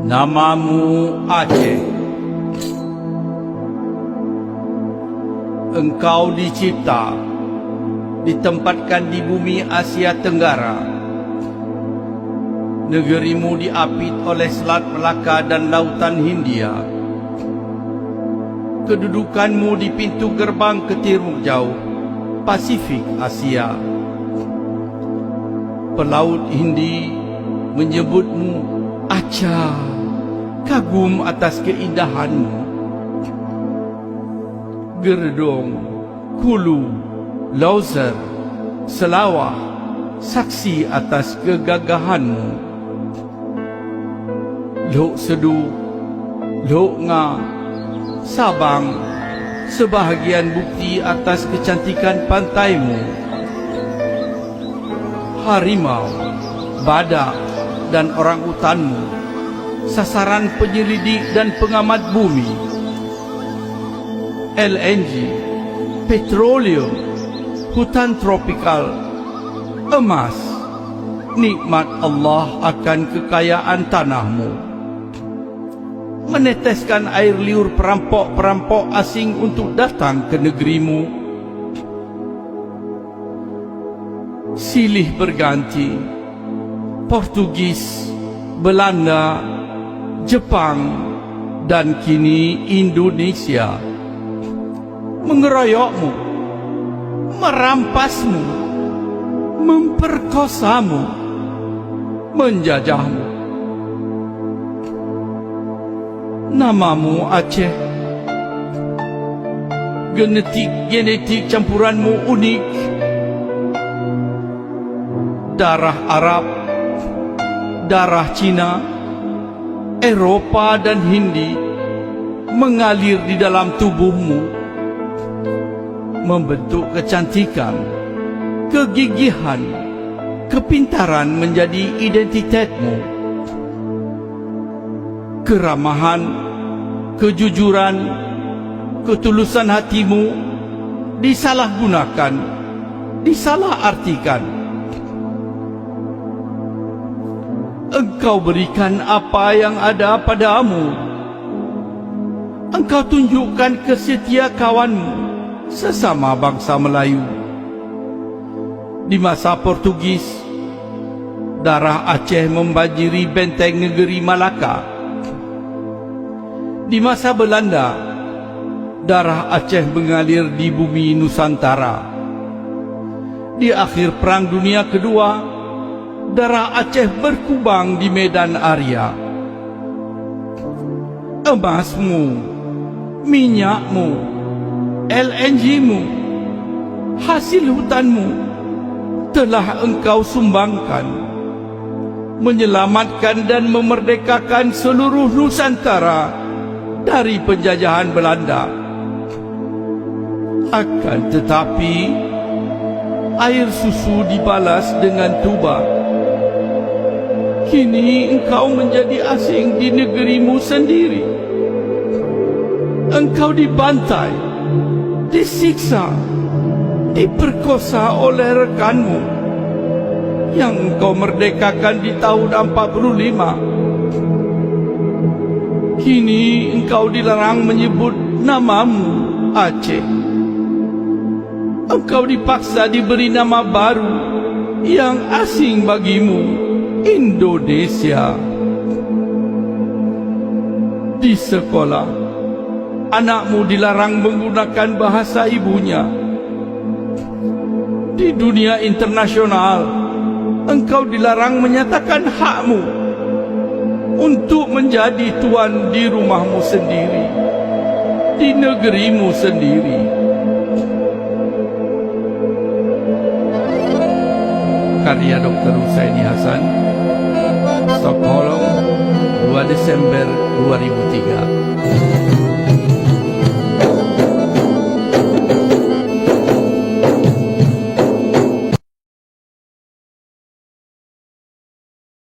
Namamu Aceh. Engkau dicipta, ditempatkan di bumi Asia Tenggara. Negerimu diapit oleh Selat Melaka dan Lautan Hindia. Kedudukanmu di pintu gerbang ke Timur Jauh, Pasifik Asia. Pelaut Hindi menyebutmu Aceh, kagum atas keindahanmu. Gerdong, Kulu, Leuser, Selawah saksi atas kegagahanmu. Lok Sedu, Lok Nga, Sabang sebahagian bukti atas kecantikan pantaimu. Harimau, badak dan orangutanmu sasaran penyelidik dan pengamat bumi. LNG, petroleum, hutan tropikal, emas, nikmat Allah akan kekayaan tanahmu. Meneteskan air liur perampok-perampok asing untuk datang ke negerimu. Silih berganti, Portugis, Belanda, Jepang dan kini Indonesia mengeroyokmu, merampasmu, memperkosamu, menjajahmu. Namamu Aceh. Genetik campuranmu unik. Darah Arab, darah Cina, Eropa dan Hindi mengalir di dalam tubuhmu, membentuk kecantikan, kegigihan, kepintaran menjadi identitasmu. Keramahan, kejujuran, ketulusan hatimu disalahgunakan, disalahartikan. Engkau berikan apa yang ada padamu. Engkau tunjukkan kesetia kawanmu sesama bangsa Melayu. Di masa Portugis, darah Aceh membanjiri benteng negeri Malaka. Di masa Belanda, darah Aceh mengalir di bumi Nusantara. Di akhir Perang Dunia Kedua, darah Aceh berkubang di medan Arya. Emasmu, minyakmu, LNG-mu, hasil hutanmu telah engkau sumbangkan, menyelamatkan dan memerdekakan seluruh Nusantara dari penjajahan Belanda. Akan tetapi, air susu dibalas dengan tuba. Kini engkau menjadi asing di negerimu sendiri. Engkau dibantai, disiksa, diperkosa oleh rekanmu yang engkau merdekakan di tahun 45. Kini engkau dilarang menyebut namamu Aceh. Engkau dipaksa diberi nama baru yang asing bagimu, Indonesia. Di sekolah, anakmu dilarang menggunakan bahasa ibunya. Di dunia internasional, engkau dilarang menyatakan hakmu untuk menjadi tuan di rumahmu sendiri, di negerimu sendiri. Karya Dr. Husaini Hasan, Stockholm, 2 Desember 2000.